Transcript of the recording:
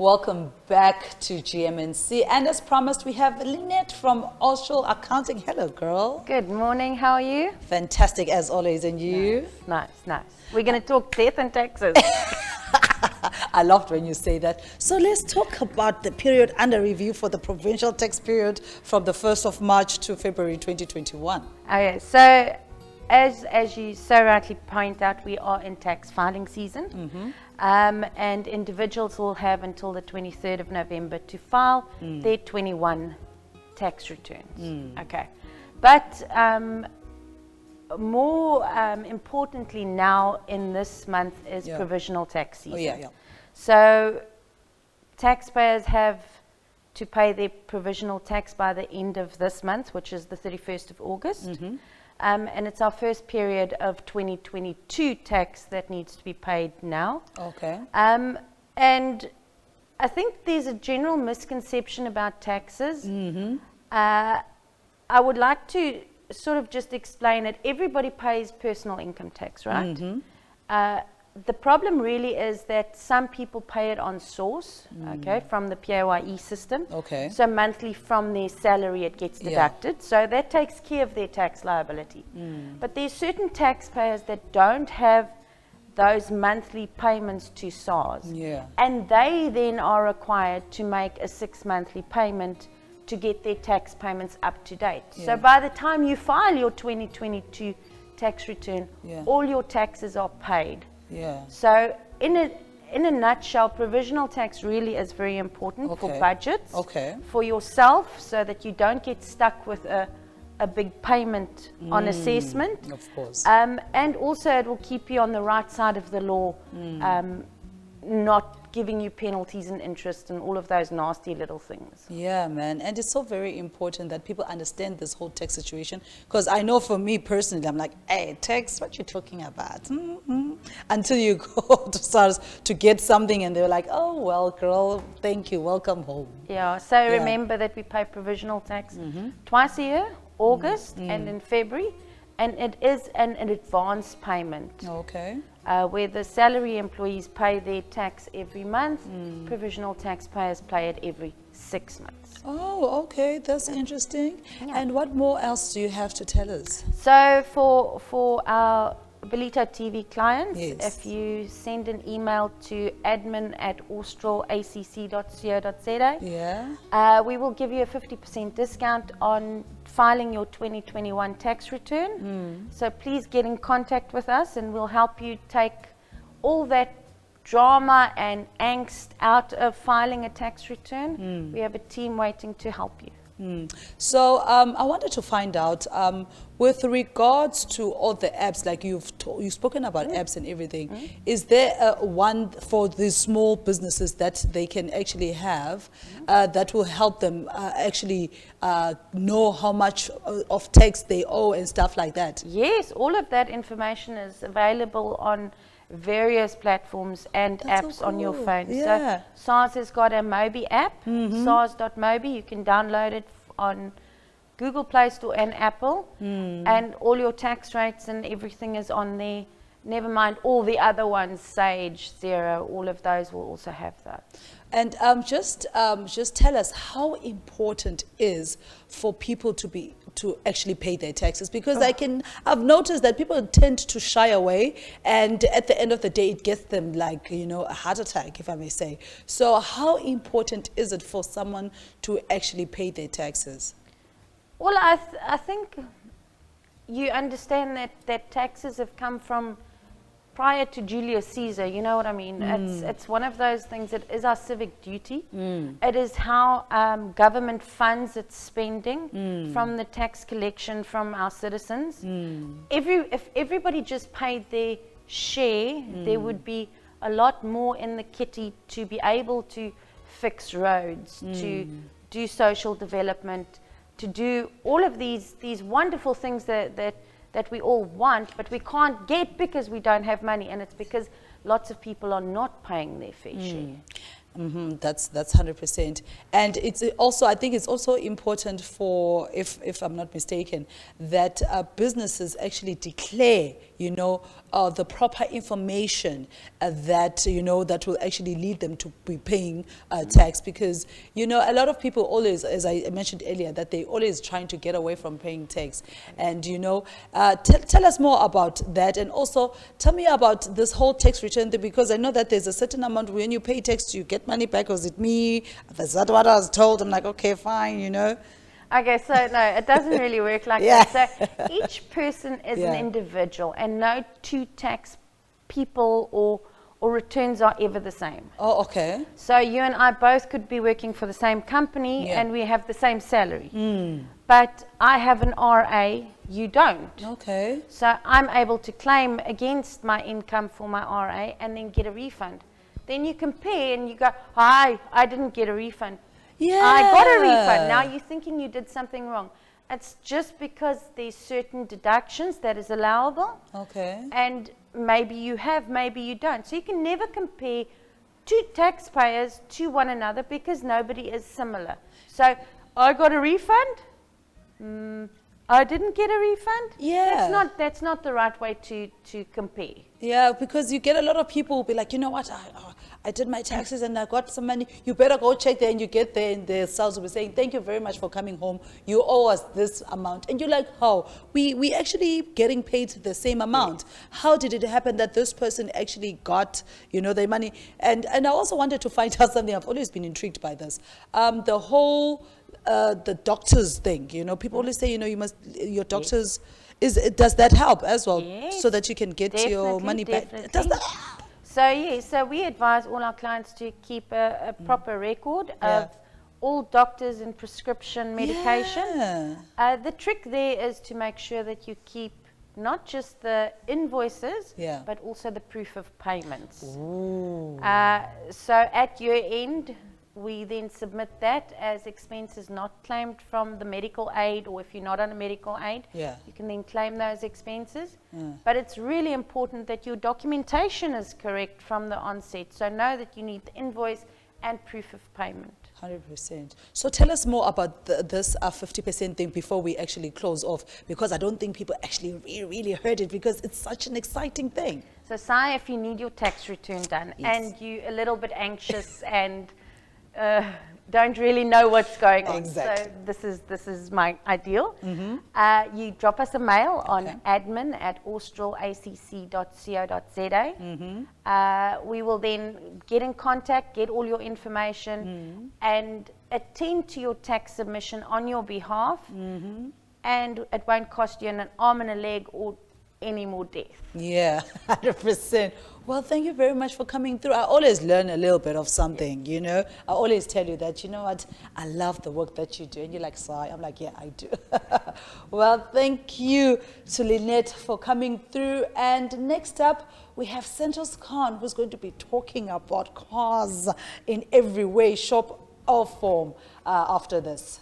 Welcome back to GMNC. And as promised, we have Lynette from Austral Accounting. Hello, girl. Good morning. How are you? Fantastic as always. And you? Nice. We're going to talk death and taxes. I loved when you say that. So let's talk about the period under review for the provincial tax period from the 1st of March to February 2021. Okay, so as you so rightly point out, we are in tax filing season. And individuals will have until the 23rd of November to file their 21 tax returns. Okay, but more importantly now in this month is provisional tax season. So taxpayers have to pay their provisional tax by the end of this month, which is the 31st of August. And it's our first period of 2022 tax that needs to be paid now. Okay. And I think there's a general misconception about taxes. I would like to sort of just explain it. Everybody pays personal income tax, right? The problem really is that some people pay it on source, okay, from the PAYE system. Okay. So monthly from their salary it gets deducted. So that takes care of their tax liability. But there's certain taxpayers that don't have those monthly payments to SARS. And they then are required to make a 6-monthly payment to get their tax payments up to date. So by the time you file your 2022 tax return, all your taxes are paid. So in a nutshell, provisional tax really is very important for budgets, for yourself, so that you don't get stuck with a big payment on assessment. Of course. And also it will keep you on the right side of the law, not giving you penalties and interest and all of those nasty little things. Yeah, man. And it's so very important that people understand this whole tax situation. Because I know for me personally, I'm like, hey, tax, what you talking about? Until you go to SARS to get something and they're like, oh, well, girl, thank you, welcome home. Yeah, so remember that we pay provisional tax twice a year, August and in February. And it is an advance payment. Okay. Where the salary employees pay their tax every month, provisional taxpayers pay it every 6 months. Oh, okay, that's interesting. And what more else do you have to tell us? So for our Belito TV clients, if you send an email to admin@australacc.co.za, we will give you a 50% discount on filing your 2021 tax return. So please get in contact with us and we'll help you take all that drama and angst out of filing a tax return. We have a team waiting to help you. So I wanted to find out, with regards to all the apps, like you've spoken about apps and everything, is there one for the small businesses that they can actually have that will help them actually know how much of tax they owe and stuff like that? Yes, all of that information is available on various platforms and apps on your phone. So SARS has got a Mobi app, SARS.mobi. You can download it on Google Play Store and Apple, and all your tax rates and everything is on there. Never mind all the other ones, Sage, Xero, all of those will also have that. And just tell us how important is for people to actually pay their taxes, because I've noticed that people tend to shy away, and at the end of the day it gets them like, you know, a heart attack, if I may say. So how important is it for someone to actually pay their taxes? Well, I think you understand that taxes have come from prior to Julius Caesar, you know what I mean? It's one of those things that is our civic duty. It is how government funds its spending from the tax collection from our citizens. If everybody just paid their share, there would be a lot more in the kitty to be able to fix roads, to do social development, to do all of these wonderful things that we all want, but we can't get because we don't have money, and it's because lots of people are not paying their fair share. That's 100%. And it's also, I think it's also important for, if I'm not mistaken, that businesses actually declare the proper information that, that will actually lead them to be paying tax. Because, a lot of people always, as I mentioned earlier, that they always trying to get away from paying tax. And, tell us more about that. And also tell me about this whole tax return thing, because I know that there's a certain amount when you pay tax, you get money back. Was it me? Is that what I was told? I'm like, okay, fine, Okay, so no, it doesn't really work like that. So each person is an individual, and no two tax people or returns are ever the same. Oh, okay. So you and I both could be working for the same company and we have the same salary. But I have an RA, you don't. Okay. So I'm able to claim against my income for my RA and then get a refund. Then you compare and you go, hi, I didn't get a refund. Yeah. I got a refund. Now you're thinking you did something wrong. It's just because there's certain deductions that is allowable. Okay. And maybe you have, maybe you don't. So you can never compare two taxpayers to one another because nobody is similar. So I got a refund. I didn't get a refund. Yeah. That's not the right way to compare. Yeah, because you get a lot of people who be like, you know what, I did my taxes and I got some money. You better go check there, and you get there and the sales will be saying, thank you very much for coming home. You owe us this amount. And you're like, how? We actually getting paid the same amount. How did it happen that this person actually got, their money? And I also wanted to find out something. I've always been intrigued by this. The whole, the doctors thing, people always say, your doctors, does that help as well? Yes, so that you can get your money back? Does that help? So we advise all our clients to keep a proper record of all doctors and prescription medication. The trick there is to make sure that you keep not just the invoices, but also the proof of payments. So at year end, we then submit that as expenses not claimed from the medical aid, or if you're not on a medical aid, you can then claim those expenses. But it's really important that your documentation is correct from the onset. So know that you need the invoice and proof of payment. 100%. So tell us more about this 50% thing before we actually close off, because I don't think people actually really heard it, because it's such an exciting thing. So Sai, if you need your tax return done and you're a little bit anxious and don't really know what's going on. Exactly. So this is my ideal. You drop us a mail on admin@australacc.co.za. We will then get in contact, get all your information, and attend to your tax submission on your behalf. And it won't cost you an arm and a leg or any more death. Yeah, 100%. Well, thank you very much for coming through. I always learn a little bit of something, I always tell you that, you know what, I love the work that you do. And you're like, Sai? I'm like, yeah, I do. Well, thank you to Lynette for coming through. And next up, we have Santos Khan, who's going to be talking about cars in every way, shape or form after this.